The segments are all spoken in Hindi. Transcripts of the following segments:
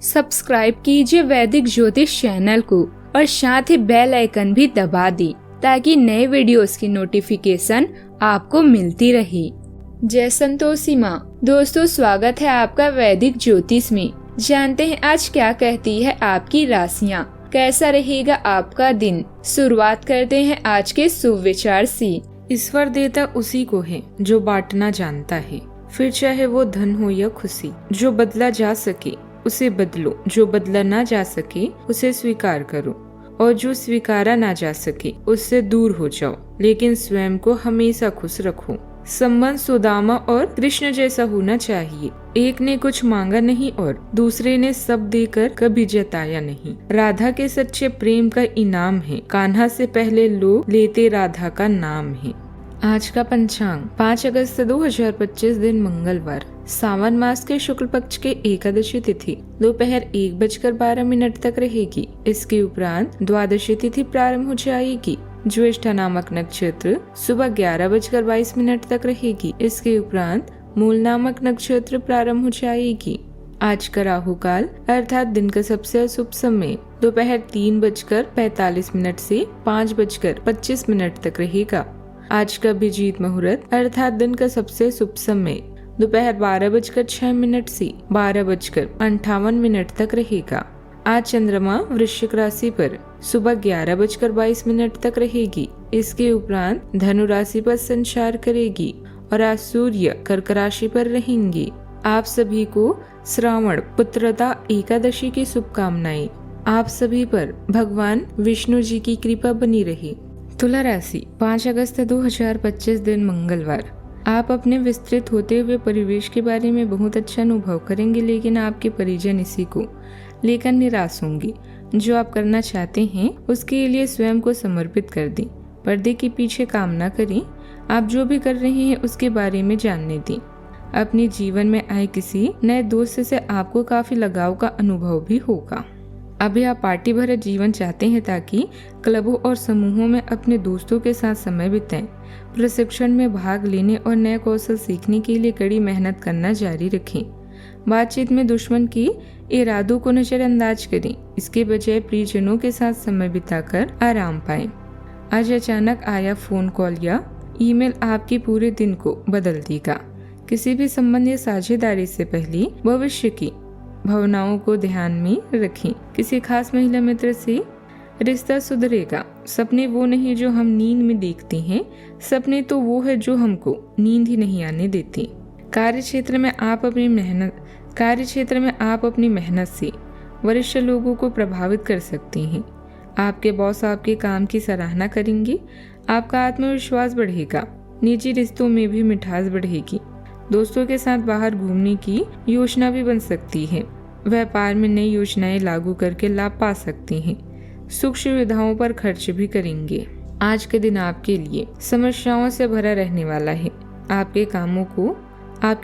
सब्सक्राइब कीजिए वैदिक ज्योतिष चैनल को और साथ ही बेल आइकन भी दबा दी ताकि नए वीडियोस की नोटिफिकेशन आपको मिलती रहे। जय संतोषी माँ। दोस्तों, स्वागत है आपका वैदिक ज्योतिष में। जानते हैं आज क्या कहती है आपकी राशियाँ, कैसा रहेगा आपका दिन। शुरुआत करते हैं आज के शुभ विचार से। ईश्वर देता उसी को है जो बांटना जानता है, फिर चाहे वो धन हो या खुशी। जो बदला जा सके उसे बदलो, जो बदला ना जा सके उसे स्वीकार करो, और जो स्वीकारा ना जा सके उससे दूर हो जाओ, लेकिन स्वयं को हमेशा खुश रखो। संबंध सुदामा और कृष्ण जैसा होना चाहिए। एक ने कुछ मांगा नहीं और दूसरे ने सब देकर कभी जताया नहीं। राधा के सच्चे प्रेम का इनाम है, कान्हा से पहले लोग लेते राधा का नाम है। आज का पंचांग 5 अगस्त 2025 दिन मंगलवार, सावन मास के शुक्ल पक्ष के एकादशी तिथि दोपहर 1:12 तक रहेगी। इसके उपरांत द्वादशी तिथि प्रारंभ हो जाएगी। ज्येष्ठा नामक नक्षत्र सुबह 11:22 तक रहेगी। इसके उपरांत मूल नामक नक्षत्र प्रारंभ हो जाएगी। आज का राहु काल अर्थात दिन का सबसे अशुभ समय दोपहर 3:45 से 5:25 तक रहेगा। आज का अभिजीत मुहूर्त अर्थात दिन का सबसे शुभ समय दोपहर 12:06 से 12:58 तक रहेगा। आज चंद्रमा वृश्चिक राशि पर सुबह 11:22 तक रहेगी। इसके उपरांत धनु राशि पर संचार करेगी और आज सूर्य कर्क राशि पर रहेंगे। आप सभी को श्रावण पुत्रदा एकादशी की शुभकामनाएं। आप सभी पर भगवान विष्णु जी की कृपा बनी रहे। तुला राशि 5 अगस्त 2025 दिन मंगलवार। आप अपने विस्तृत होते हुए परिवेश के बारे में बहुत अच्छा अनुभव करेंगे, लेकिन आपके परिजन इसी को लेकर निराश होंगे। जो आप करना चाहते हैं उसके लिए स्वयं को समर्पित कर दें। पर्दे के पीछे काम न करें। आप जो भी कर रहे हैं उसके बारे में जानने दें। अपने जीवन में आए किसी नए दोस्त से आपको काफी लगाव का अनुभव भी होगा। अभी आप पार्टी भरा जीवन चाहते हैं ताकि क्लबों और समूहों में अपने दोस्तों के साथ समय बिताएं। प्रशिक्षण में भाग लेने और नए कौशल सीखने के लिए कड़ी मेहनत करना जारी रखें। बातचीत में दुश्मन के इरादों को नजरअंदाज करें। इसके बजाय प्रियजनों के साथ समय बिताकर आराम पाएं। आज अचानक आया फोन कॉल या ईमेल आपके पूरे दिन को बदल देगा। किसी भी संबंध या साझेदारी से पहले भविष्य की भावनाओं को ध्यान में रखें। किसी खास महिला मित्र से रिश्ता सुधरेगा। सपने वो नहीं जो हम नींद में देखते हैं, सपने तो वो है जो हमको नींद ही नहीं आने देते। कार्यक्षेत्र में आप अपनी मेहनत से वरिष्ठ लोगों को प्रभावित कर सकते हैं। आपके बॉस आपके काम की सराहना करेंगे। आपका आत्मविश्वास बढ़ेगा। निजी रिश्तों में भी मिठास बढ़ेगी। दोस्तों के साथ बाहर घूमने की योजना भी बन सकती है। व्यापार में नई योजनाएं लागू करके लाभ पा सकते हैं। सुख सुविधाओं पर खर्च भी करेंगे। आज के दिन आपके लिए समस्याओं से भरा रहने वाला है। आपके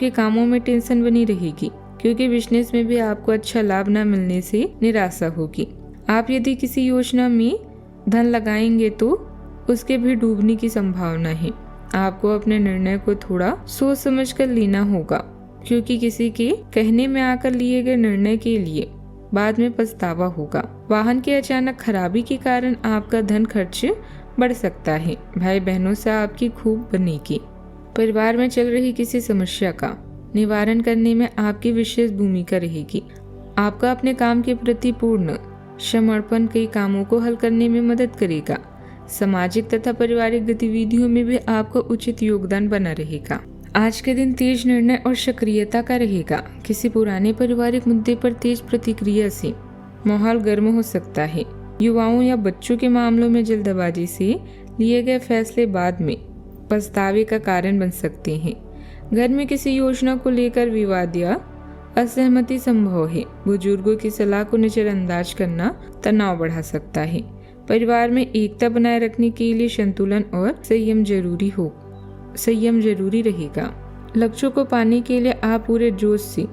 कामों में टेंशन बनी रहेगी, क्योंकि बिजनेस में भी आपको अच्छा लाभ न मिलने से निराशा होगी। आप यदि किसी योजना में धन लगाएंगे तो उसके भी डूबने की संभावना है। आपको अपने निर्णय को थोड़ा सोच समझ कर लेना होगा, क्योंकि किसी के कहने में आकर लिए गए निर्णय के लिए बाद में पछतावा होगा। वाहन के अचानक खराबी के कारण आपका धन खर्च बढ़ सकता है। भाई बहनों से आपकी खूब बनेगी। परिवार में चल रही किसी समस्या का निवारण करने में आपकी विशेष भूमिका रहेगी। आपका अपने काम के प्रति पूर्ण समर्पण कई कामों को हल करने में मदद करेगा। सामाजिक तथा पारिवारिक गतिविधियों में भी आपका उचित योगदान बना रहेगा। आज के दिन तेज निर्णय और सक्रियता का रहेगा। किसी पुराने पारिवारिक मुद्दे पर तेज प्रतिक्रिया से माहौल गर्म हो सकता है। युवाओं या बच्चों के मामलों में जल्दबाजी से लिए गए फैसले बाद में पछतावे का कारण बन सकते हैं। घर में किसी योजना को लेकर विवाद या असहमति संभव है। बुजुर्गों की सलाह को नजरअंदाज करना तनाव बढ़ा सकता है। परिवार में एकता बनाए रखने के लिए संतुलन और संयम जरूरी रहेगा। लक्ष्यों को पाने के लिए आप पूरे जोश से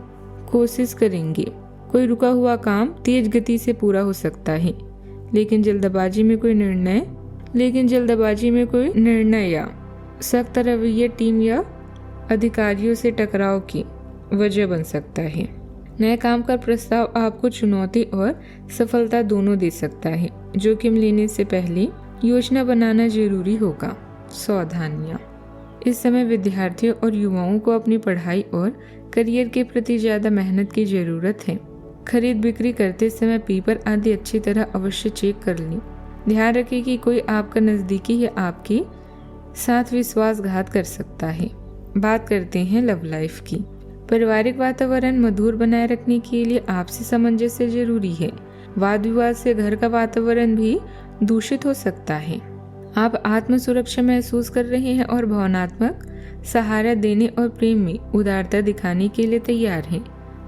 कोशिश करेंगे। कोई रुका हुआ काम तेज गति से पूरा हो सकता है, लेकिन जल्दबाजी में कोई निर्णय या सख्त रवैया टीम या अधिकारियों से टकराव की वजह बन सकता है। नए काम का प्रस्ताव आपको चुनौती और सफलता दोनों दे सकता है। जोखिम लेने से पहले योजना बनाना जरूरी होगा। सावधानियां। इस समय विद्यार्थियों और युवाओं को अपनी पढ़ाई और करियर के प्रति ज्यादा मेहनत की जरूरत है। खरीद बिक्री करते समय पेपर आदि अच्छी तरह अवश्य चेक कर लें। ध्यान रखें कि कोई आपका नजदीकी या आपके साथ विश्वासघात कर सकता है। बात करते हैं लव लाइफ की। पारिवारिक वातावरण मधुर बनाए रखने के लिए आपसी सामंजस्य जरूरी है। वाद विवाद से घर का वातावरण भी दूषित हो सकता है। आप आत्म सुरक्षा महसूस कर रहे हैं और भावनात्मक सहारा देने और प्रेम में उदारता दिखाने के लिए तैयार हैं।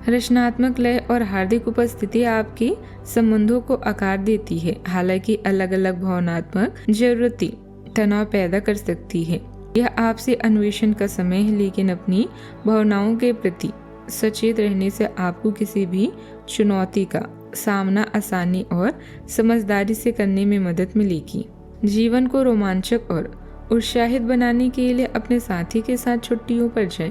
रचनात्मक लय और हार्दिक उपस्थिति आपके संबंधों को आकार देती है। हालांकि अलग अलग भावनात्मक जरूरतें तनाव पैदा कर सकती है। यह आपसे अन्वेषण का समय है, लेकिन अपनी भावनाओं के प्रति सचेत रहने से आपको किसी भी चुनौती का सामना आसानी और समझदारी से करने में मदद मिलेगी। जीवन को रोमांचक और उत्साहित बनाने के लिए अपने साथी के साथ छुट्टियों पर जाएं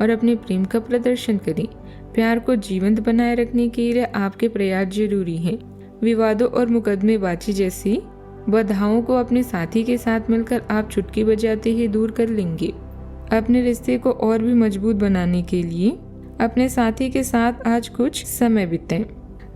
और अपने प्रेम का प्रदर्शन करें। प्यार को जीवंत बनाए रखने के लिए आपके प्रयास जरूरी हैं। विवादों और मुकदमेबाजी जैसी बाधाओं को अपने साथी के साथ मिलकर आप चुटकी बजाते ही दूर कर लेंगे। अपने रिश्ते को और भी मजबूत बनाने के लिए अपने साथी के साथ आज कुछ समय बिताएं।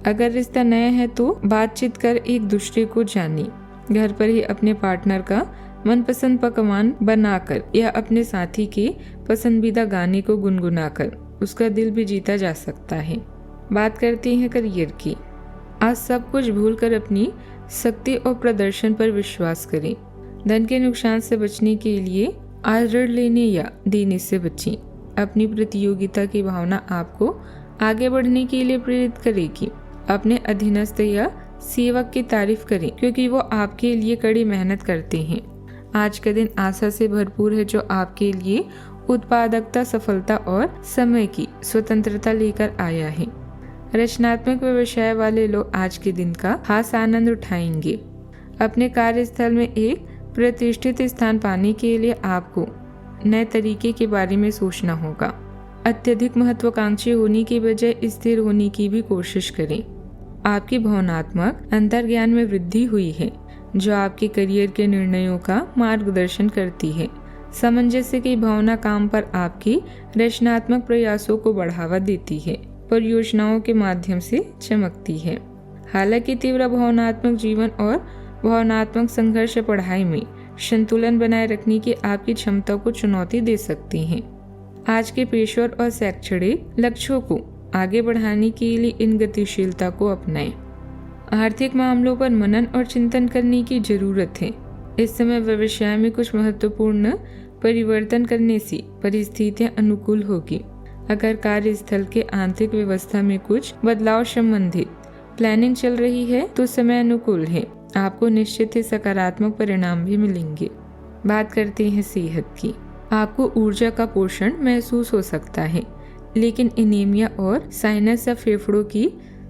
अगर रिश्ता नया है तो बातचीत कर एक दूसरे को जानें। घर पर ही अपने पार्टनर का मनपसंद पकवान बनाकर या अपने साथी के पसंदीदा गाने को गुनगुनाकर उसका दिल भी जीता जा सकता है। बात करते हैं करियर की। आज सब कुछ भूलकर अपनी शक्ति और प्रदर्शन पर विश्वास करें। धन के नुकसान से बचने के लिए आज ऋण लेने या देने से बचें। अपनी प्रतियोगिता की भावना आपको आगे बढ़ने के लिए प्रेरित करेगी। अपने अधीनस्थ या सेवक की तारीफ करें, क्योंकि वो आपके लिए कड़ी मेहनत करते हैं। आज का दिन आशा से भरपूर है, जो आपके लिए उत्पादकता, सफलता और समय की स्वतंत्रता लेकर आया है। रचनात्मक व्यवसाय वाले लोग आज के दिन का खास आनंद उठाएंगे। अपने कार्यस्थल में एक प्रतिष्ठित स्थान पाने के लिए आपको नए तरीके के बारे में सोचना होगा। अत्यधिक महत्वाकांक्षी होने की बजाय स्थिर होने की भी कोशिश करें। आपकी भावनात्मक अंतर्ज्ञान में वृद्धि हुई है, जो आपके करियर के निर्णयों का मार्गदर्शन करती है। सामंजस्य की भावना काम पर आपकी रचनात्मक प्रयासों को बढ़ावा देती है, परियोजनाओं के माध्यम से चमकती है। हालांकि तीव्र भावनात्मक जीवन और भावनात्मक संघर्ष पढ़ाई में संतुलन बनाए रखने की आपकी क्षमता को चुनौती दे सकती हैं। आज के पेशेवर और शैक्षणिक लक्ष्यों को आगे बढ़ाने के लिए इन गतिशीलता को अपनाएं। आर्थिक मामलों पर मनन और चिंतन करने की जरूरत है। इस समय व्यवसाय में कुछ महत्वपूर्ण परिवर्तन करने से परिस्थितियां अनुकूल होगी। अगर कार्यस्थल के आंतरिक व्यवस्था में कुछ बदलाव संबंधित प्लानिंग चल रही है तो समय अनुकूल है। आपको निश्चित ही सकारात्मक परिणाम भी मिलेंगे। बात करते हैं सेहत की। आपको ऊर्जा का पोषण महसूस हो सकता है, लेकिन एनीमिया और साइनस या फेफड़ों की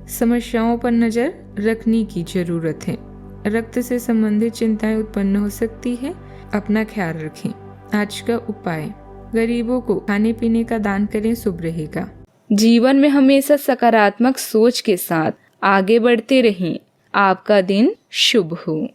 समस्याओं पर नजर रखने की जरूरत है। रक्त से संबंधित चिंताएं उत्पन्न हो सकती है। अपना ख्याल रखें। आज का उपाय, गरीबों को खाने पीने का दान करें, शुभ रहेगा। जीवन में हमेशा सकारात्मक सोच के साथ आगे बढ़ते रहें। आपका दिन शुभ हो।